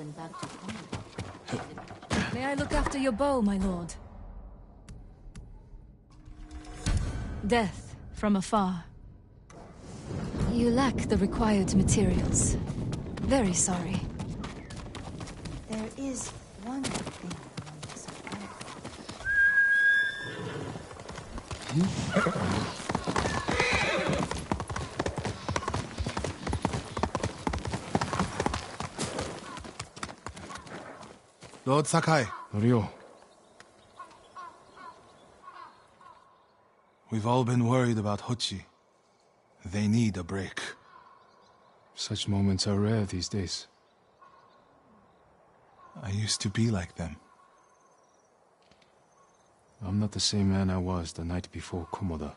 went back to Konoha. May I look after your bow, my lord? Death from afar. You lack the required materials. Very sorry. There is one thing I want to Lord Sakai. Norio. We've all been worried about Hochi. They need a break. Such moments are rare these days. I used to be like them. I'm not the same man I was the night before Komoda.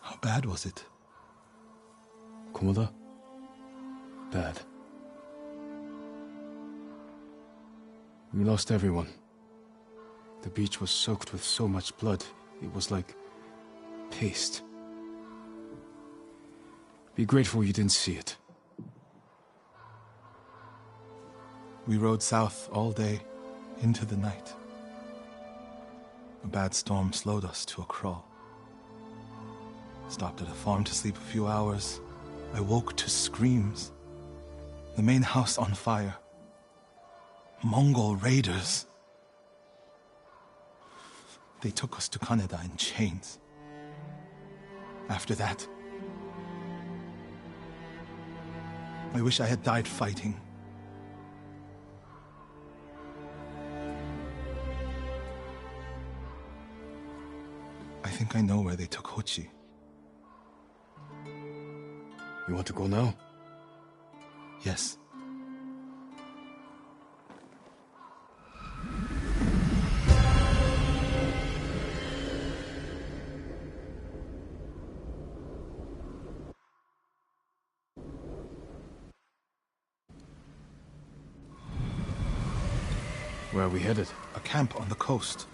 How bad was it? Komoda? Bad. We lost everyone. The beach was soaked with so much blood, it was like paste. Be grateful you didn't see it. We rode south all day, into the night. A bad storm slowed us to a crawl. Stopped at a farm to sleep a few hours. I woke to screams. The main house on fire. Mongol raiders. They took us to Kaneda in chains. After that, I wish I had died fighting. I think I know where they took Hochi. You want to go now? Yes. Where are we headed? A camp on the coast.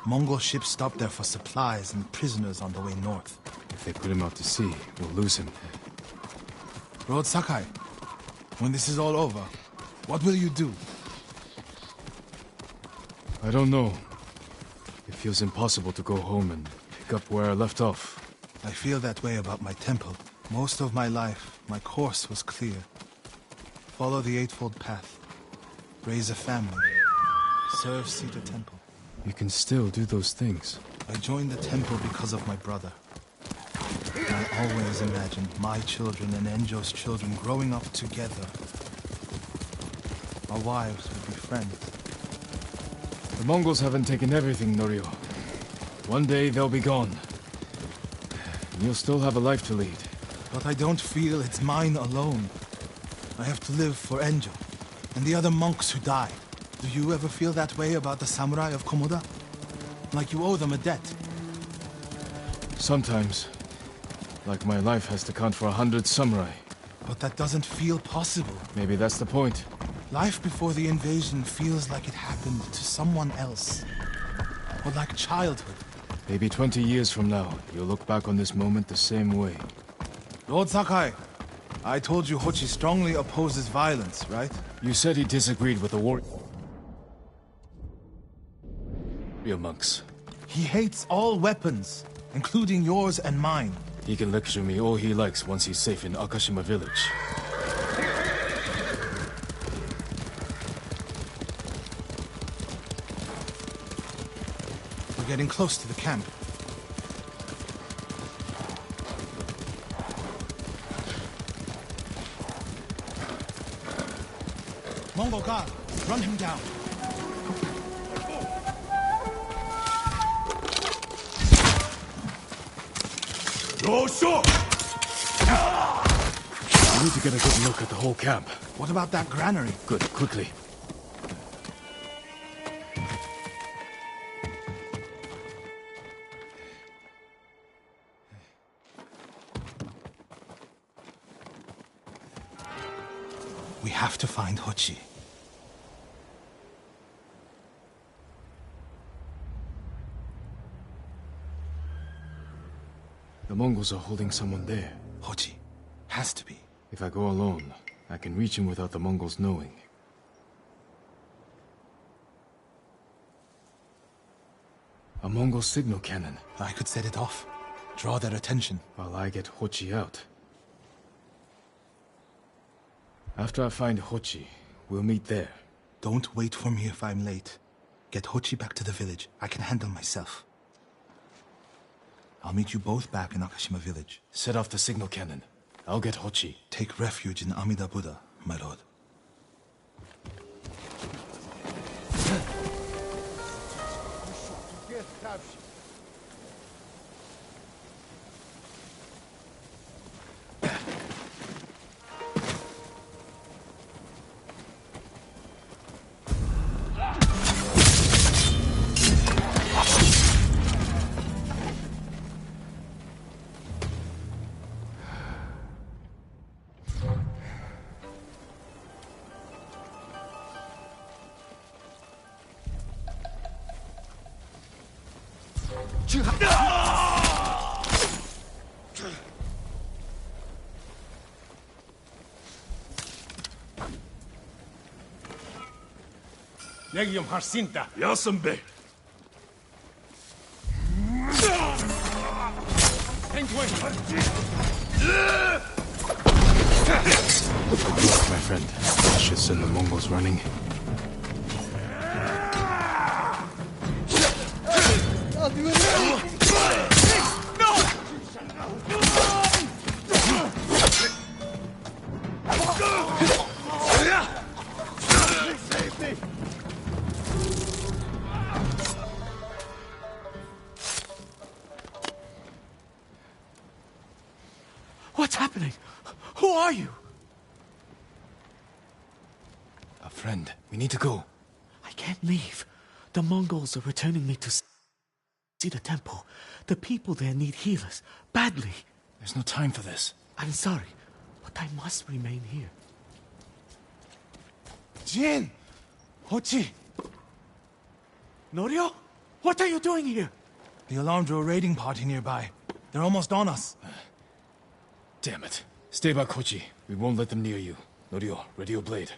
Mongol ships stopped there for supplies and prisoners on the way north. If they put him out to sea, we'll lose him. Lord Sakai, when this is all over, what will you do? I don't know. It feels impossible to go home and pick up where I left off. I feel that way about my temple. Most of my life, my course was clear. Follow the Eightfold Path. Raise a family. Serve Cedar Temple. You can still do those things. I joined the temple because of my brother. I always imagined my children and Enjo's children growing up together. Our wives would be friends. The Mongols haven't taken everything, Norio. One day they'll be gone. You'll still have a life to lead. But I don't feel it's mine alone. I have to live for Enjo and the other monks who died. Do you ever feel that way about the samurai of Komoda? Like you owe them a debt? Sometimes. Like my life has to count for 100 samurai. But that doesn't feel possible. Maybe that's the point. Life before the invasion feels like it happened to someone else. Or like childhood. Maybe 20 years from now, you'll look back on this moment the same way. Lord Sakai, I told you Hochi strongly opposes violence, right? You said he disagreed with the warrior monks. He hates all weapons, including yours and mine. He can lecture me all he likes once he's safe in Akashima village. We're getting close to the camp. Mongol guard, run him down. You need to get a good look at the whole camp. What about that granary? Good, quickly. We have to find Hochi. The Mongols are holding someone there. Hochi. Has to be. If I go alone, I can reach him without the Mongols knowing. A Mongol signal cannon. I could set it off. Draw their attention. While I get Hochi out. After I find Hochi, we'll meet there. Don't wait for me if I'm late. Get Hochi back to the village. I can handle myself. I'll meet you both back in Akashima village. Set off the signal cannon. I'll get Hochi. Take refuge in Amida Buddha, my lord. Negium Harsinta. Yasambe. My friend, I should send the Mongols running. What's happening? Who are you? A friend. We need to go. I can't leave. The Mongols are returning me to see the temple. The people there need healers. Badly. There's no time for this. I'm sorry, but I must remain here. Jin! Hochi! Norio? What are you doing here? The alarm drew a raiding party nearby. They're almost on us. Damn it. Stay back, Hochi. We won't let them near you. Norio, ready your blade.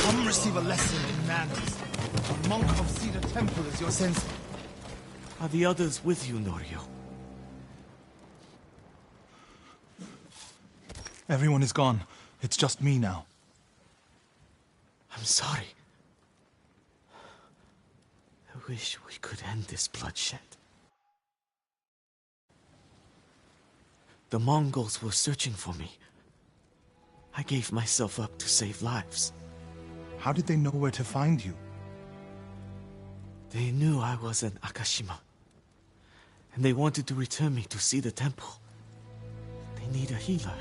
Come receive a lesson in manners. A monk of Cedar Temple is your sensei. Are the others with you, Norio? Everyone is gone. It's just me now. I'm sorry. I wish we could end this bloodshed. The Mongols were searching for me. I gave myself up to save lives. How did they know where to find you? They knew I was in Akashima. And they wanted to return me to see the temple. They need a healer.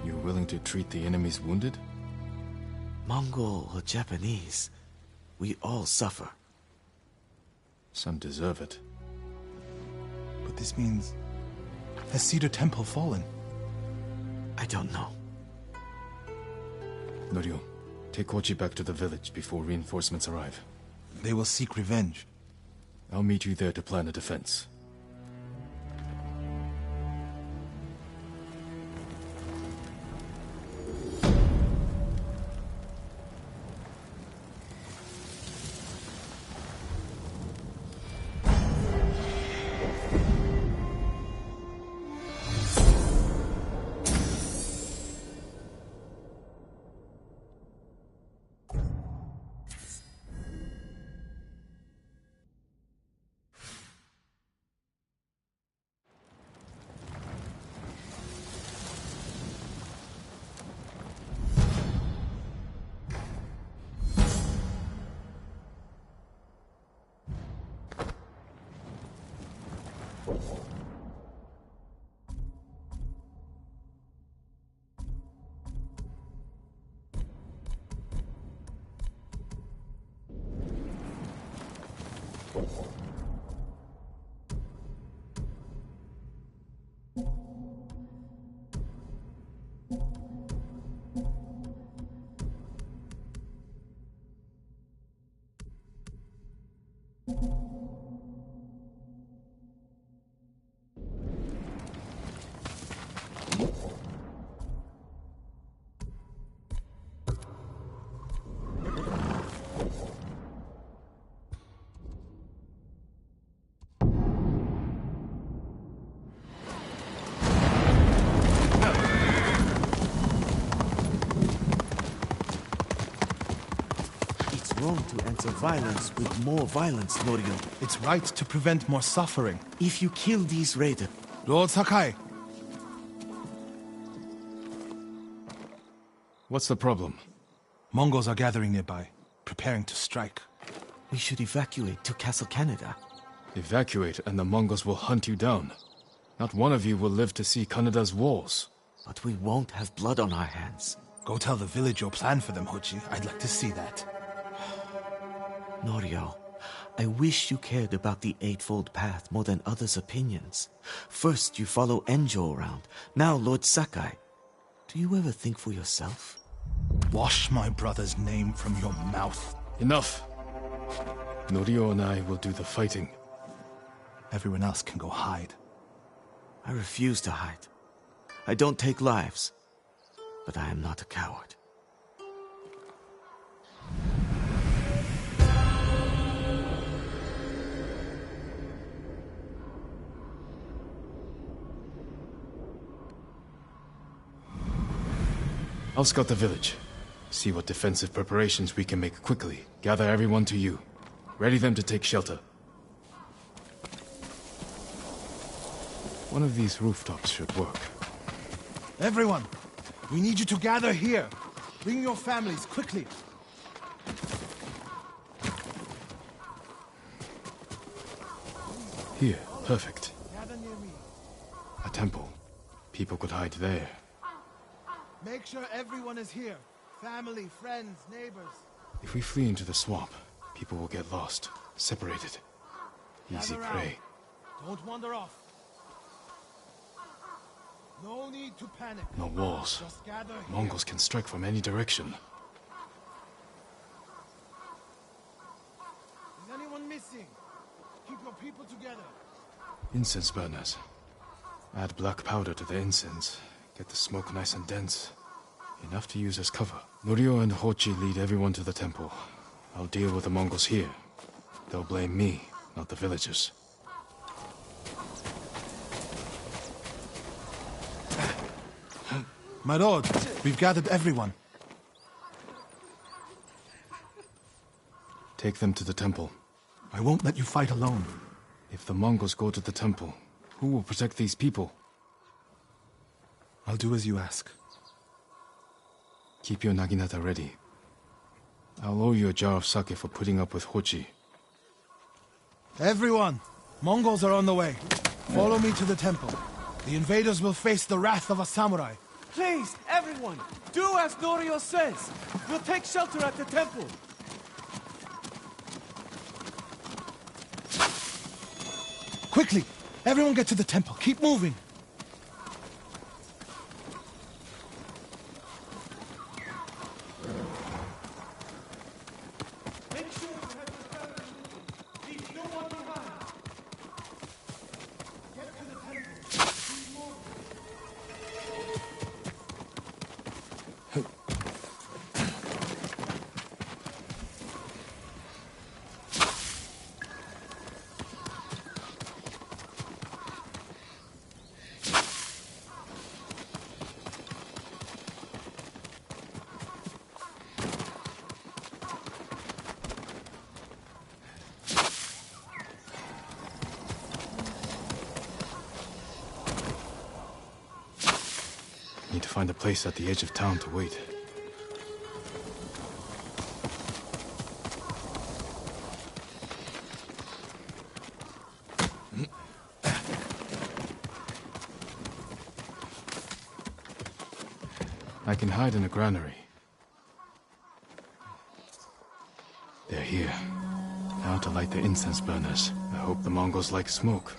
You're willing to treat the enemy's wounded? Mongol or Japanese, we all suffer. Some deserve it. But this means... has Cedar Temple fallen? I don't know. Norio, take Hochi back to the village before reinforcements arrive. They will seek revenge. I'll meet you there to plan a defense. It's wrong to answer violence with more violence, Norio. It's right to prevent more suffering. If you kill these raiders, Lord Sakai, What's the problem? Mongols are gathering nearby, preparing to strike. we should evacuate to Castle Canada. Evacuate and the Mongols will hunt you down. Not one of you will live to see Kanada's walls. But we won't have blood on our hands. Go tell the village your plan for them, Hochi. I'd like to see that. Norio, I wish you cared about the Eightfold Path more than others' opinions. First, you follow Enjo around. Now, Lord Sakai. Do you ever think for yourself? Wash my brother's name from your mouth. Enough! Norio and I will do the fighting. Everyone else can go hide. I refuse to hide. I don't take lives. But I am not a coward. I'll scout the village. See what defensive preparations we can make quickly. Gather everyone to you. Ready them to take shelter. One of these rooftops should work. Everyone, we need you to gather here. Bring your families, quickly. Here, perfect. Gather near me. A temple. People could hide there. Make sure everyone is here. Family, friends, neighbors. If we flee into the swamp, people will get lost, separated. Easy Gather prey. round. Don't wander off. No need to panic. No walls. Just gather here. Mongols can strike from any direction. Is anyone missing? Keep your people together. Incense burners. Add black powder to the incense. Get the smoke nice and dense. Enough to use as cover. Norio and Hochi lead everyone to the temple. I'll deal with the Mongols here. They'll blame me, not the villagers. My lord, we've gathered everyone. Take them to the temple. I won't let you fight alone. If the Mongols go to the temple, who will protect these people? I'll do as you ask. Keep your naginata ready. I'll owe you a jar of sake for putting up with Hochi. Everyone! Mongols are on the way. Follow me to the temple. The invaders will face the wrath of a samurai. Please, everyone, do as Norio says. We'll take shelter at the temple. Quickly! Everyone get to the temple. Keep moving. Make sure you have your Need to find a place at the edge of town to wait. I can hide in a granary. They're here. Now to light the incense burners. I hope the Mongols like smoke.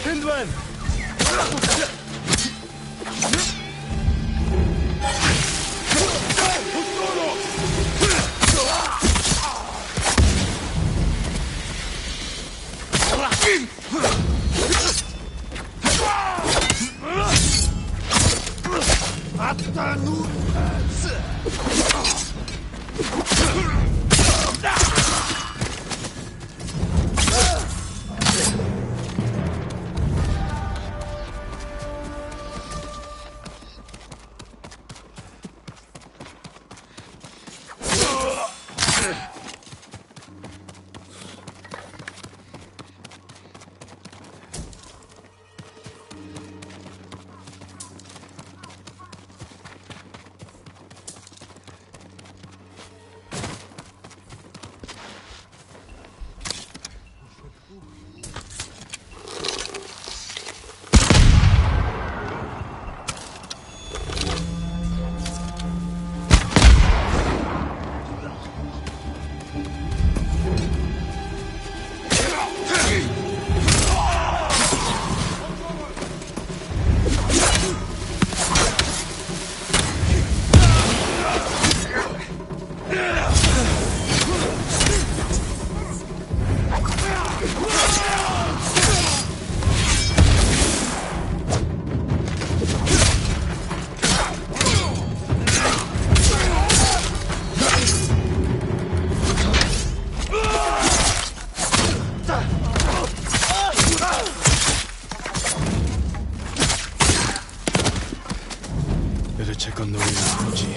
Hindman! Check on Norio and Hoji.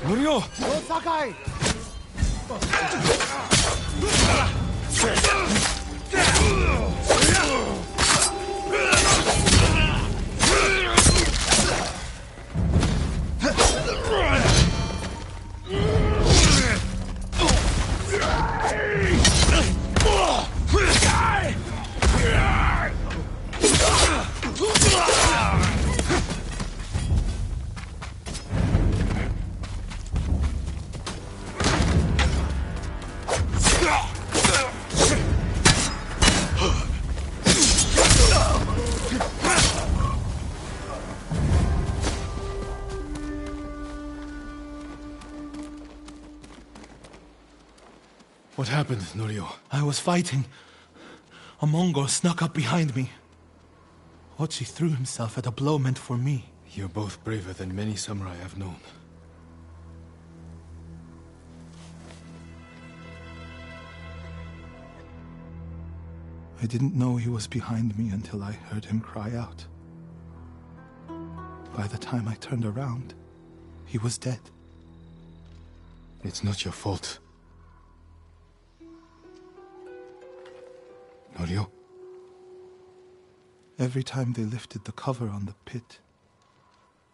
Norio! Sakai! What happened, Norio? I was fighting. A Mongol snuck up behind me. Hochi threw himself at a blow meant for me. You're both braver than many samurai I've known. I didn't know he was behind me until I heard him cry out. By the time I turned around, he was dead. It's not your fault. Norio? Every time they lifted the cover on the pit,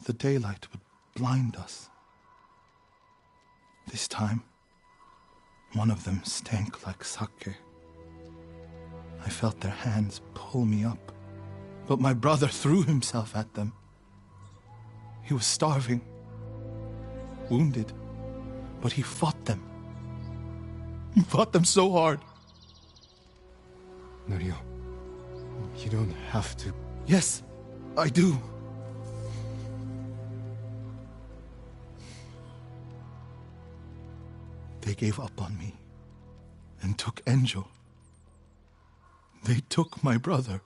the daylight would blind us. This time, one of them stank like sake. I felt their hands pull me up, but my brother threw himself at them. He was starving, wounded, but he fought them. He fought them so hard. Norio, you don't have to. Yes, I do. They gave up on me and took Enjo. They took my brother.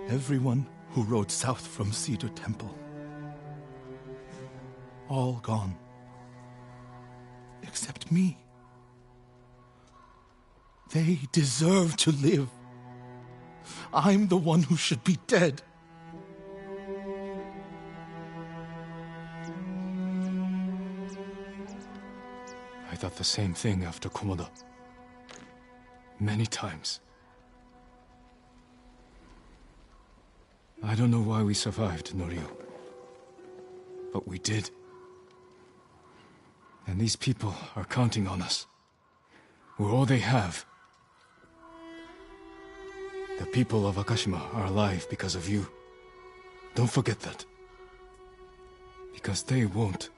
Everyone who rode south from Cedar Temple. All gone. Except me. They deserve to live. I'm the one who should be dead. I thought the same thing after Komoda. Many times. I don't know why we survived, Norio. But we did. And these people are counting on us. We're all they have. The people of Akashima are alive because of you. Don't forget that. Because they won't.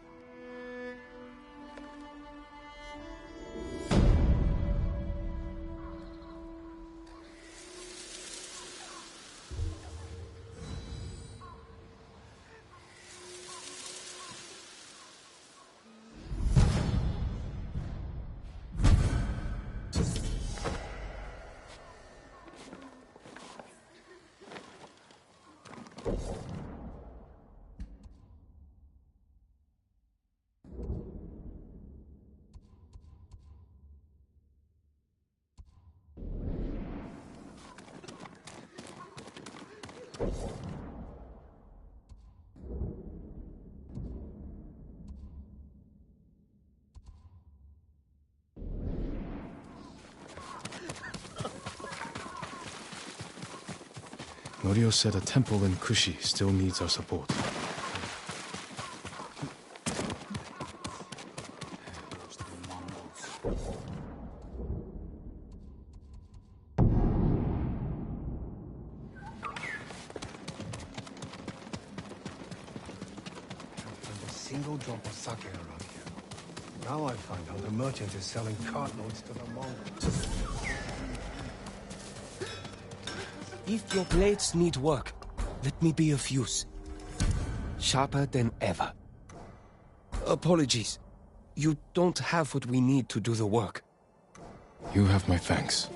Norio said a temple in Kushi still needs our support. A single drop of sake around here. Now I find out the merchant is selling cartloads to the Mongols. If your blades need work, let me be of use. Sharper than ever. Apologies. You don't have what we need to do the work. You have my thanks.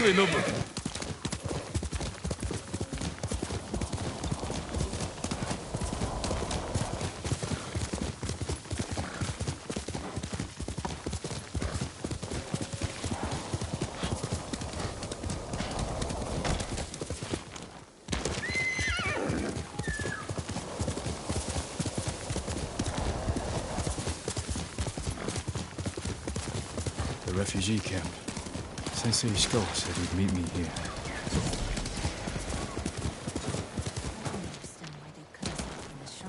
へノブ。The refugee camp. Sensei Ishikawa said he'd meet me here.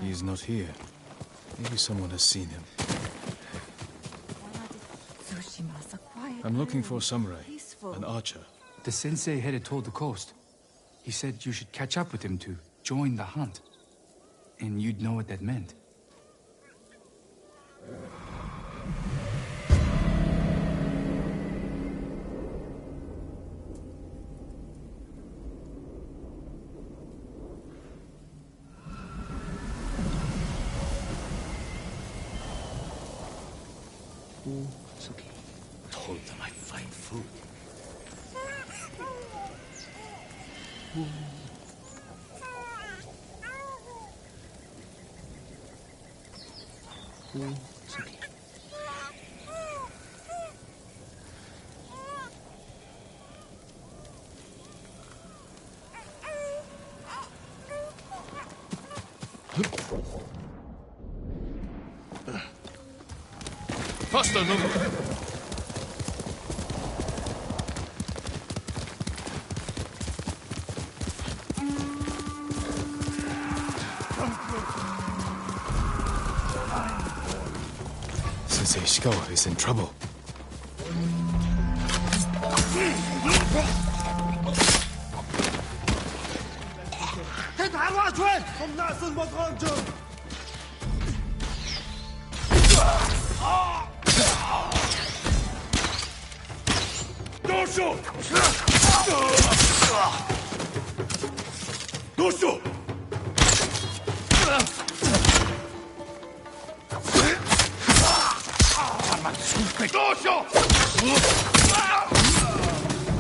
He is not here. Maybe someone has seen him. Tsushima's a quiet I'm looking for a island, samurai, peaceful. an archer. The sensei headed toward the coast. He said you should catch up with him to join the hunt. And you'd know what that meant. Told them I'd find food. Faster, Nobu! Sensei Ishikawa is in trouble.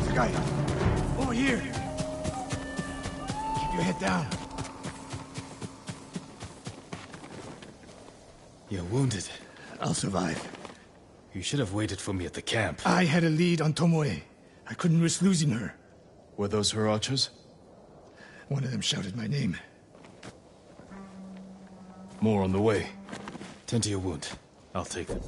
Sakai, over here. Keep your head down. You're wounded. I'll survive. You should have waited for me at the camp. I had a lead on Tomoe. I couldn't risk losing her. Were those her archers? One of them shouted my name. More on the way. Tend to your wound. I'll take them.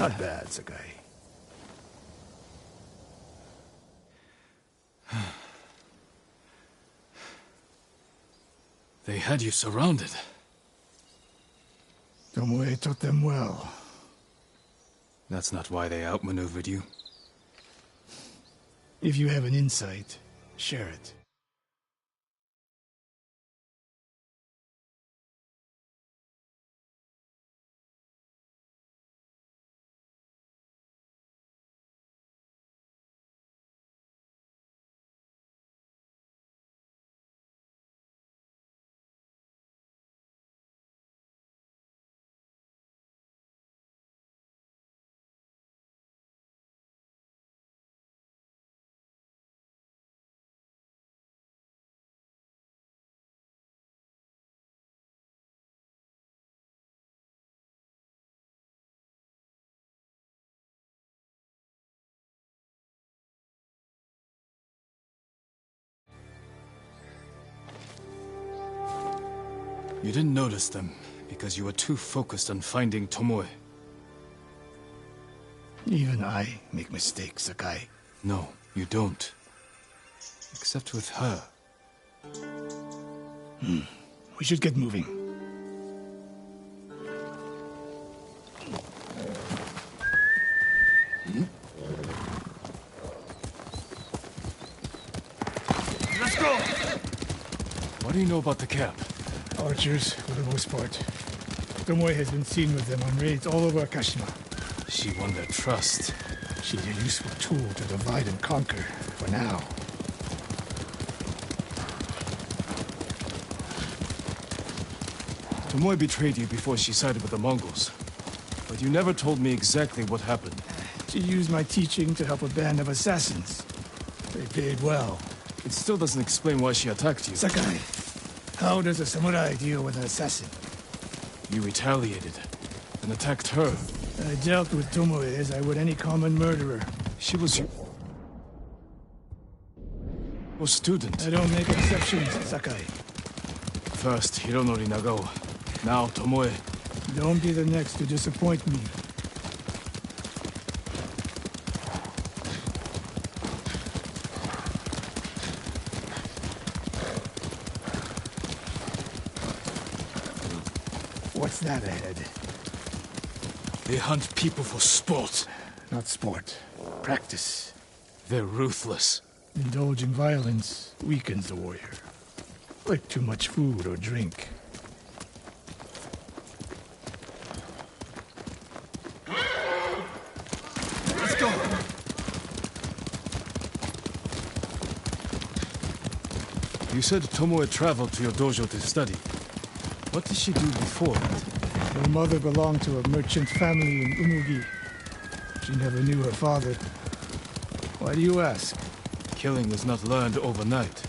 Not bad, Sakai. They had you surrounded. Tomoe taught them well. That's not why they outmaneuvered you. If you have an insight, share it. You didn't notice them because you were too focused on finding Tomoe. Even I make mistakes, Sakai. No, you don't. Except with her. We should get moving. Let's go! What do you know about the camp? Archers, for the most part. Tomoe has been seen with them on raids all over Akashima. She won their trust. She's a useful tool to divide and conquer, for now. Tomoe betrayed you before she sided with the Mongols. But you never told me exactly what happened. She used my teaching to help a band of assassins. They paid well. It still doesn't explain why she attacked you. Sakai, how does a samurai deal with an assassin? You retaliated and attacked her. I dealt with Tomoe as I would any common murderer. She was your student. I don't make exceptions, Sakai. First Hironori Nagao, now Tomoe. Don't be the next to disappoint me. What's that ahead? They hunt people for sport. Not sport. Practice. They're ruthless. Indulging violence weakens the warrior. Like too much food or drink. Let's go! You said Tomoe traveled to your dojo to study. What did she do before that? Her mother belonged to a merchant family in Umugi. She never knew her father. Why do you ask? Killing is not learned overnight,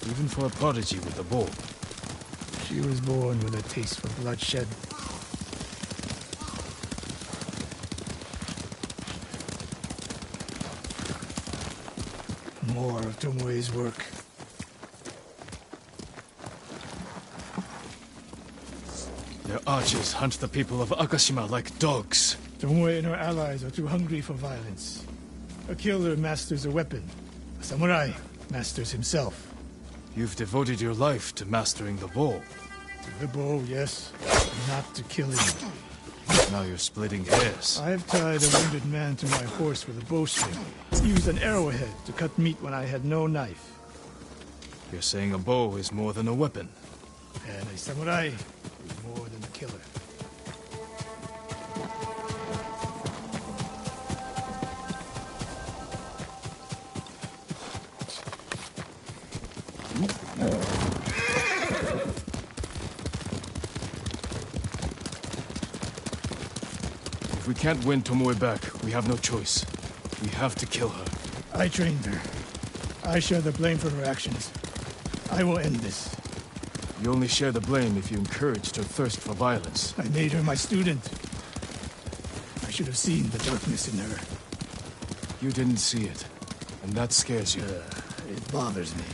even for a prodigy with a bow. She was born with a taste for bloodshed. More of Tomoe's work. Their archers hunt the people of Akashima like dogs. Tomoe and her allies are too hungry for violence. A killer masters a weapon. A samurai masters himself. You've devoted your life to mastering the bow. To the bow, yes. Not to killing. Now you're splitting hairs. I've tied a wounded man to my horse with a bowstring. Used an arrowhead to cut meat when I had no knife. You're saying a bow is more than a weapon. And a samurai is more than a killer. If we can't win Tomoe back, we have no choice. We have to kill her. I trained her. I share the blame for her actions. I will end this. You only share the blame if you encouraged her thirst for violence. I made her my student. I should have seen the darkness in her. You didn't see it, and that scares you. It bothers me.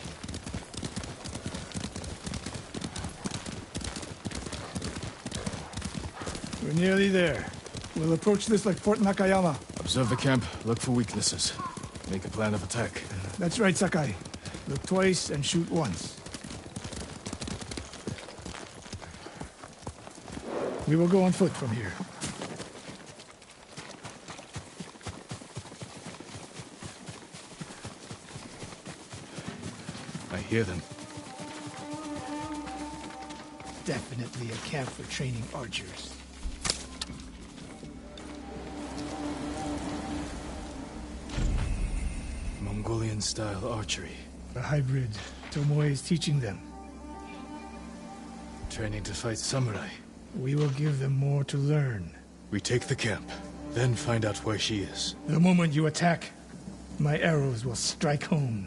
We're nearly there. We'll approach this like Fort Nakayama. Observe the camp, look for weaknesses. Make a plan of attack. That's right, Sakai. Look twice and shoot once. We will go on foot from here. I hear them. Definitely a camp for training archers. Mongolian-style archery. A hybrid. Tomoe is teaching them. Training to fight samurai. We will give them more to learn. We take the camp, then find out where she is. The moment you attack, my arrows will strike home.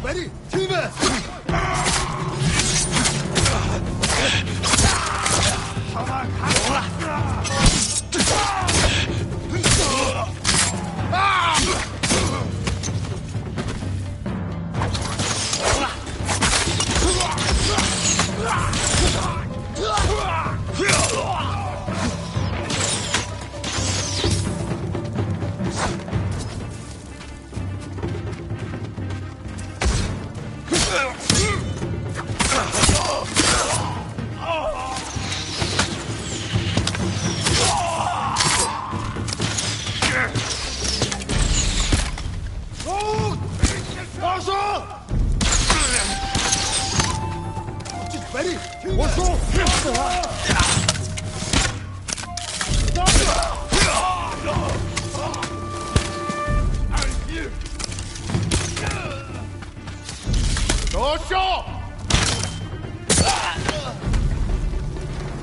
Ready? Team it!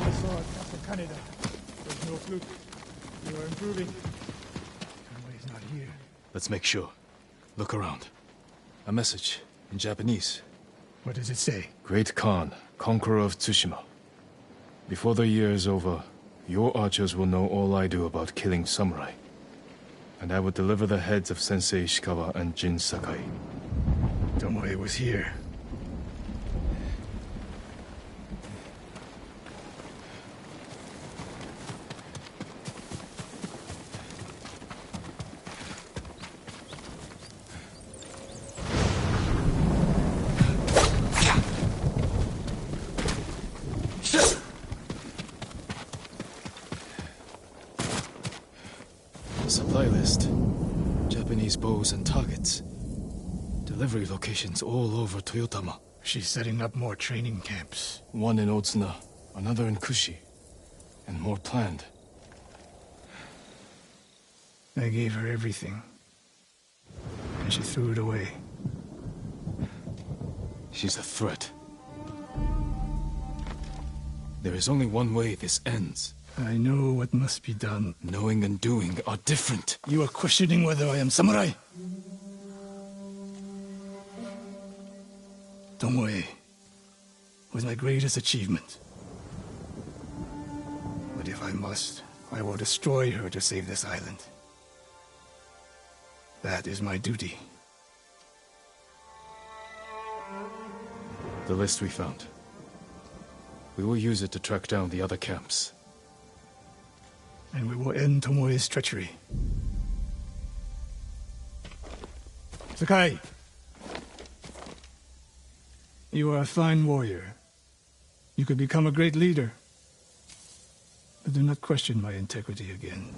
I saw it, Captain Kaneda. There's no fluke. You are improving. Tomoe's not here. Let's make sure. Look around. A message in Japanese. What does it say? Great Khan, conqueror of Tsushima. Before the year is over, your archers will know all I do about killing samurai. And I will deliver the heads of Sensei Ishikawa and Jin Sakai. Tomoe was here. Supply list. Japanese bows and targets. Delivery locations all over Toyotama. She's setting up more training camps. One in Otsuna, another in Kushi, and more planned. I gave her everything. And she threw it away. She's a threat. There is only one way this ends. I know what must be done. Knowing and doing are different. You are questioning whether I am samurai? Tomoe was my greatest achievement. But if I must, I will destroy her to save this island. That is my duty. The list we found. We will use it to track down the other camps. And we will end Tomoe's treachery. Sakai! You are a fine warrior. You could become a great leader. But do not question my integrity again.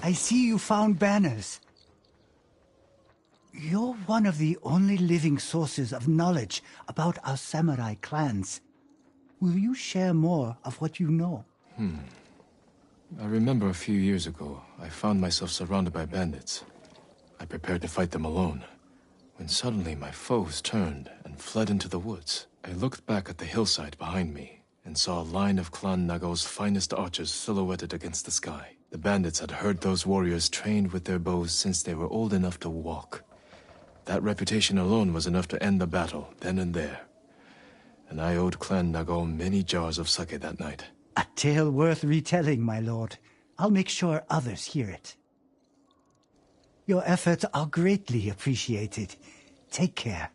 I see you found banners. You're one of the only living sources of knowledge about our samurai clans. Will you share more of what you know? I remember a few years ago, I found myself surrounded by bandits. I prepared to fight them alone, when suddenly my foes turned and fled into the woods. I looked back at the hillside behind me and saw a line of Clan Nagao's finest archers silhouetted against the sky. The bandits had heard those warriors trained with their bows since they were old enough to walk. That reputation alone was enough to end the battle, then and there. And I owed Clan Nagao many jars of sake that night. A tale worth retelling, my lord. I'll make sure others hear it. Your efforts are greatly appreciated. Take care.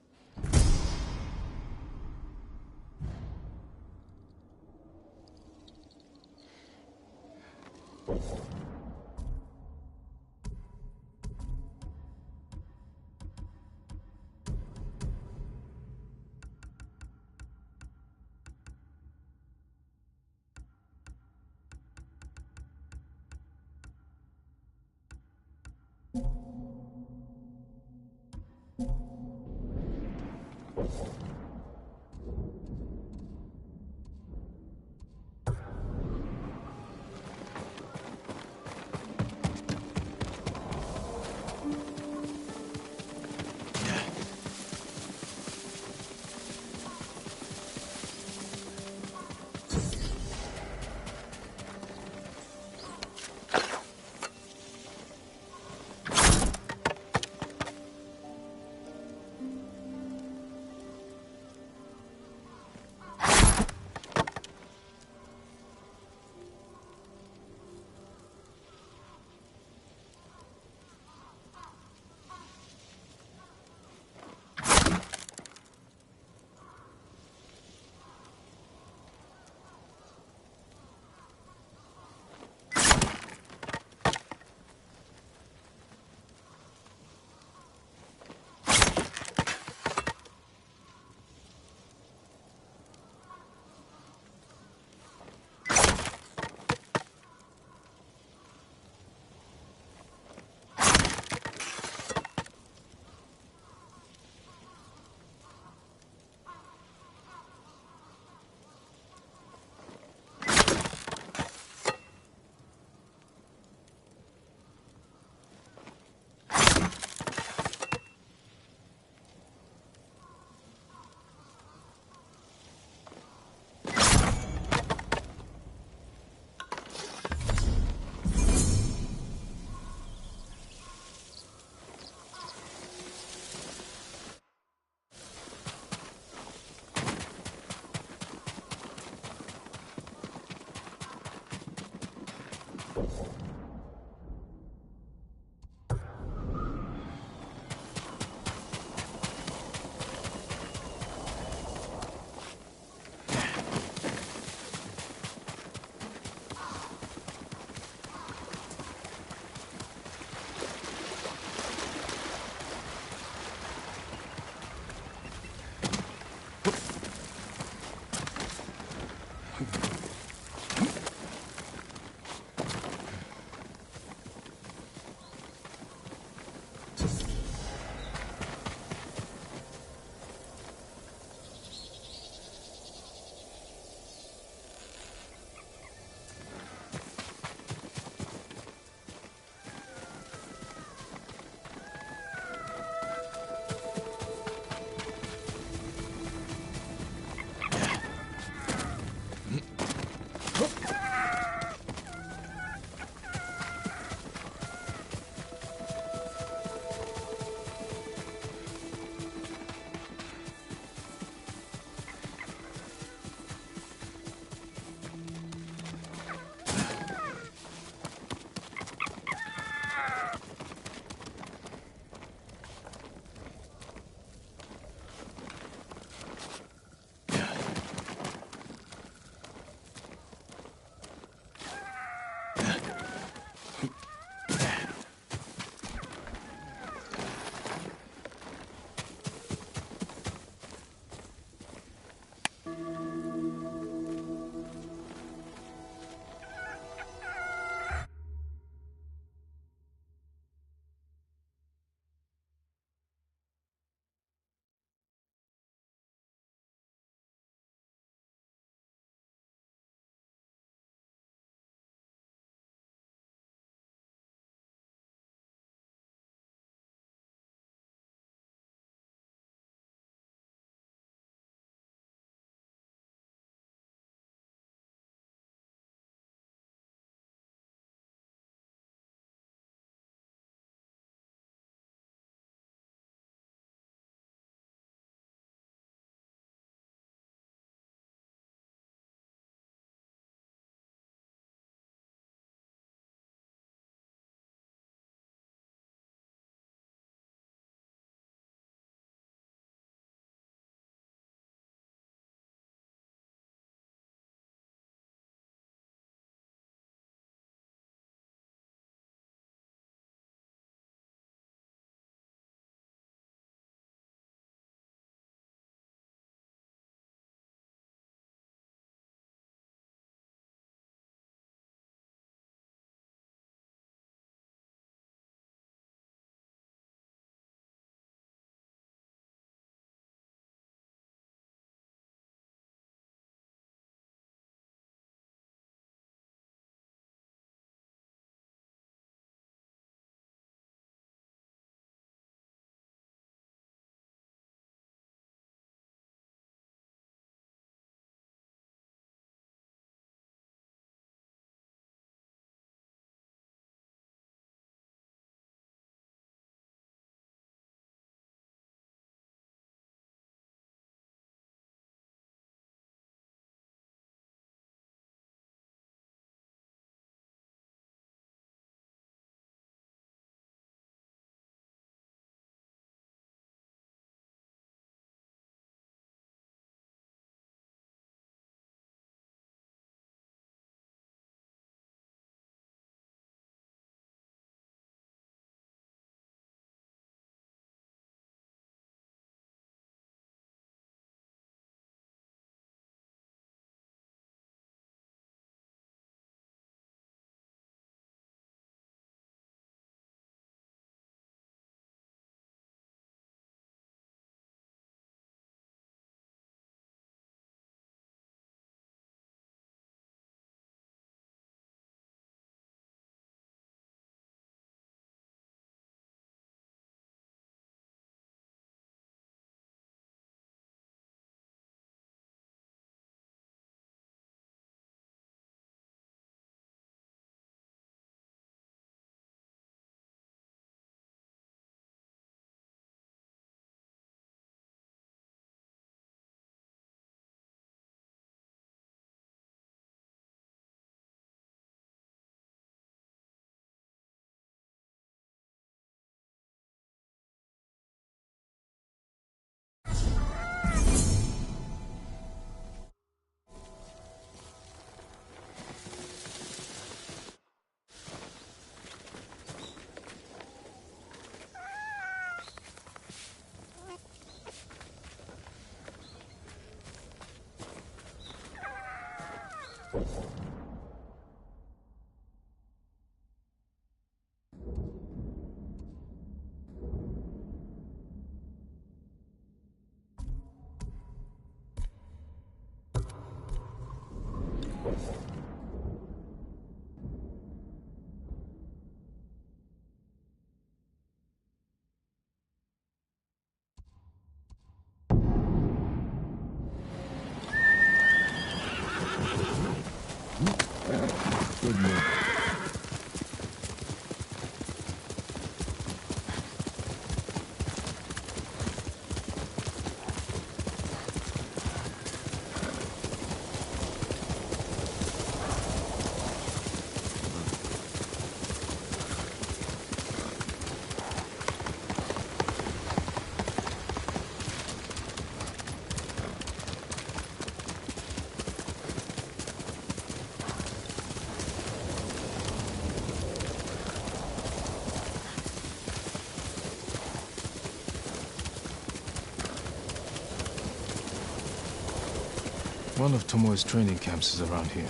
One of Tomoe's training camps is around here.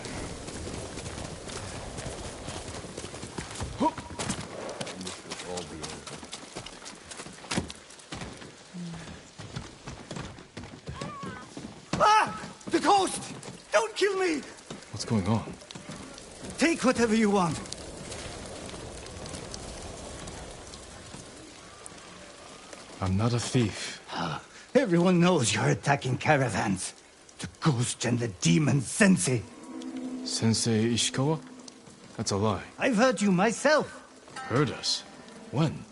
Ah! The ghost! Don't kill me! What's going on? Take whatever you want. I'm not a thief. Everyone knows you're attacking caravans. The ghost and the demon Sensei. Sensei Ishikawa? That's a lie. I've heard you myself. Heard us? When?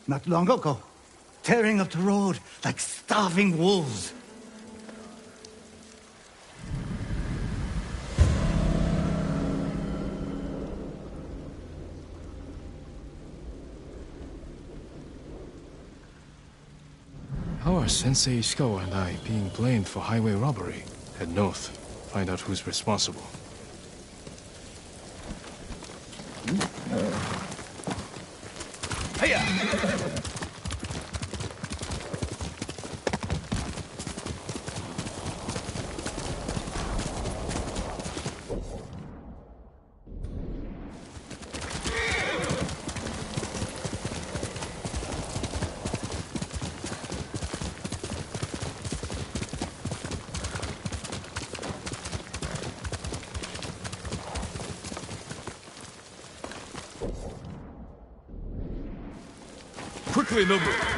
Not long ago. Tearing up the road like starving wolves. How are Sensei Ishikawa and I being blamed for highway robbery? Head north. Find out who's responsible. Quickly, Nobu!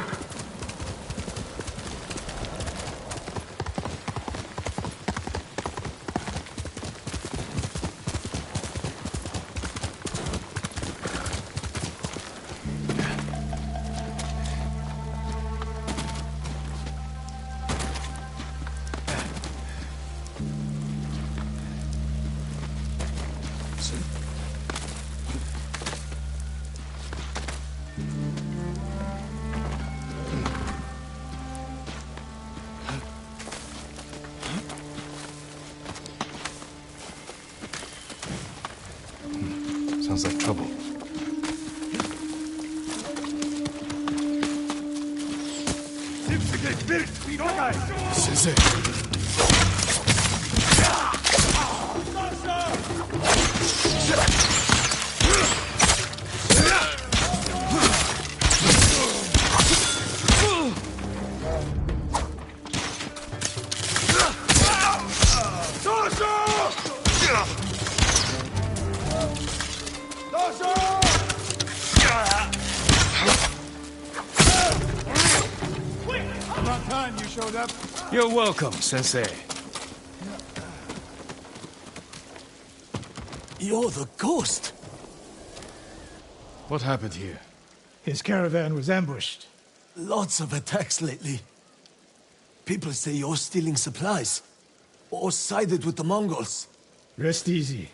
Sounds like trouble. Sensei! About time you showed up. You're welcome, Sensei. You're the ghost. What happened here? His caravan was ambushed. Lots of attacks lately. People say you're stealing supplies. Or sided with the Mongols. Rest easy.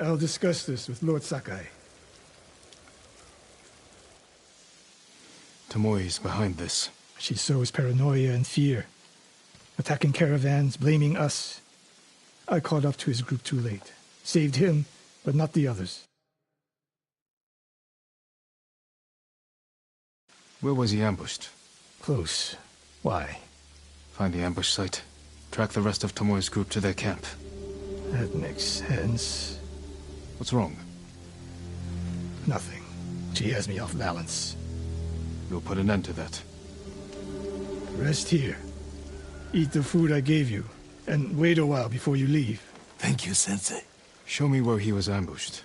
I'll discuss this with Lord Sakai. Tomoe is behind this. She sows paranoia and fear. Attacking caravans, blaming us. I caught up to his group too late. Saved him, but not the others. Where was he ambushed? Close. Why? Find the ambush site. Track the rest of Tomoe's group to their camp. That makes sense. What's wrong? Nothing. She has me off balance. We'll put an end to that. Rest here. Eat the food I gave you, and wait a while before you leave. Thank you, Sensei. Show me where he was ambushed.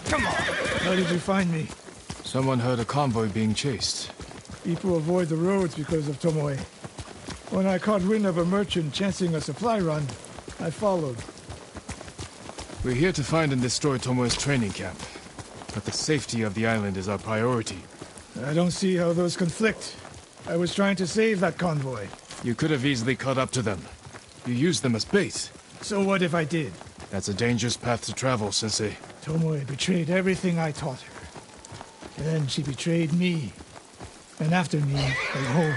Come on! How did you find me? Someone heard a convoy being chased. People avoid the roads because of Tomoe. When I caught wind of a merchant chancing a supply run, I followed. We're here to find and destroy Tomoe's training camp. But the safety of the island is our priority. I don't see how those conflict. I was trying to save that convoy. You could have easily caught up to them. You used them as bait. So what if I did? That's a dangerous path to travel, Sensei. Tomoe betrayed everything I taught her. Then she betrayed me. And after me, at home,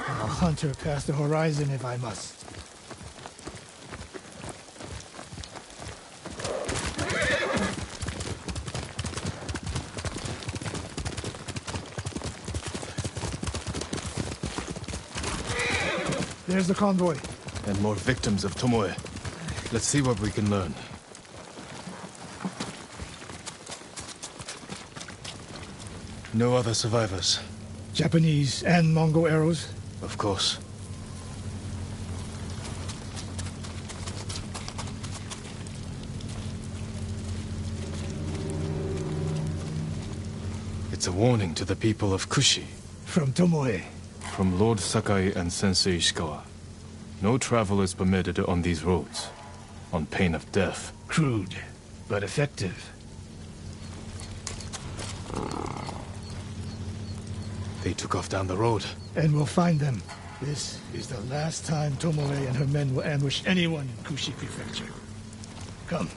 I'll hunt her past the horizon if I must. There's the convoy. And more victims of Tomoe. Let's see what we can learn. No other survivors. Japanese and Mongol arrows? Of course. It's a warning to the people of Kushi. From Tomoe. From Lord Sakai and Sensei Ishikawa. No travel is permitted on these roads, on pain of death. Crude, but effective. They took off down the road. And we'll find them. This is the last time Tomoe and her men will ambush anyone in Kushi Prefecture. Come.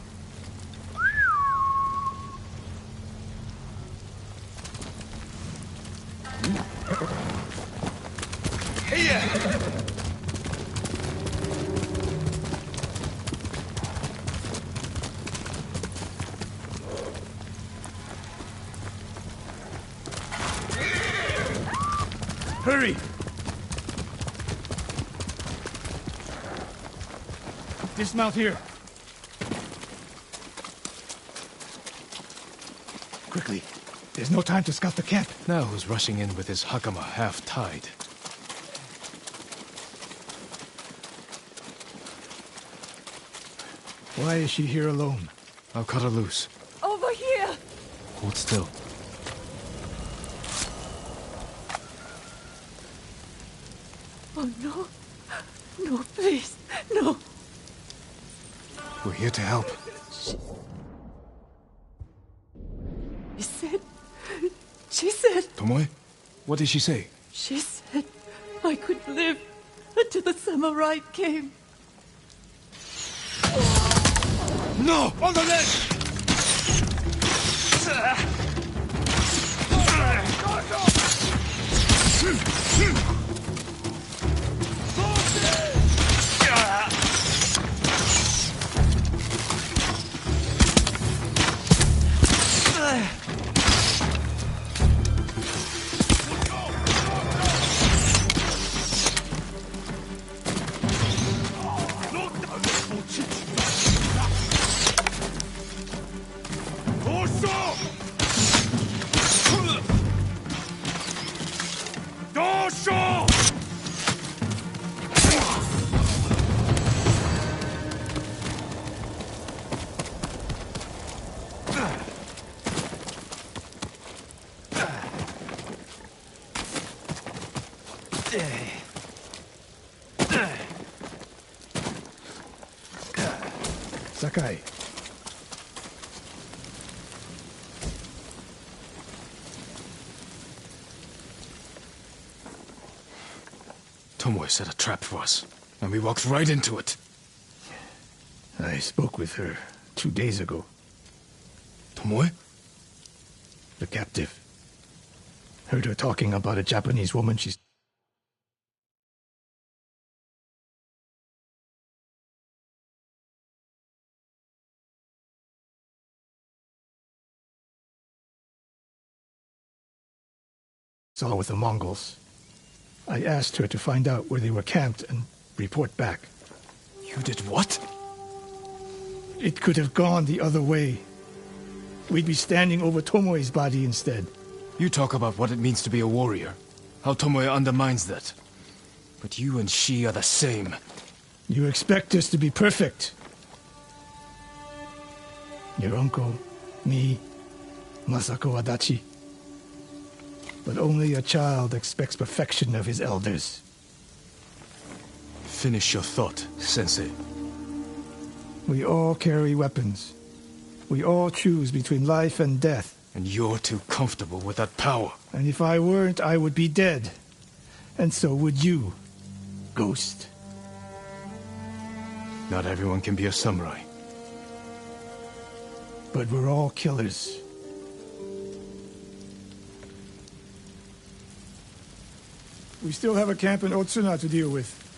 Hurry! Dismount here. Quickly. There's no time to scout the camp. Now who's rushing in with his hakama half-tied? Why is she here alone? I'll cut her loose. Over here! Hold still. Oh, no. No, please. No. We're here to help. She said... Tomoe? What did she say? She said I could live until the samurai came. No! On the ledge! Sakai. Tomoe set a trap for us, and we walked right into it. I spoke with her 2 days ago. Tomoe? The captive. Heard her talking about a Japanese woman she's saw with the Mongols. I asked her to find out where they were camped and report back. You did what? It could have gone the other way. We'd be standing over Tomoe's body instead. You talk about what it means to be a warrior. How Tomoe undermines that. But you and she are the same. You expect us to be perfect. Your uncle, me, Masako Adachi. But only a child expects perfection of his elders. Finish your thought, Sensei. We all carry weapons. We all choose between life and death. And you're too comfortable with that power. And if I weren't, I would be dead. And so would you, Ghost. Not everyone can be a samurai. But we're all killers. We still have a camp in Otsuna to deal with.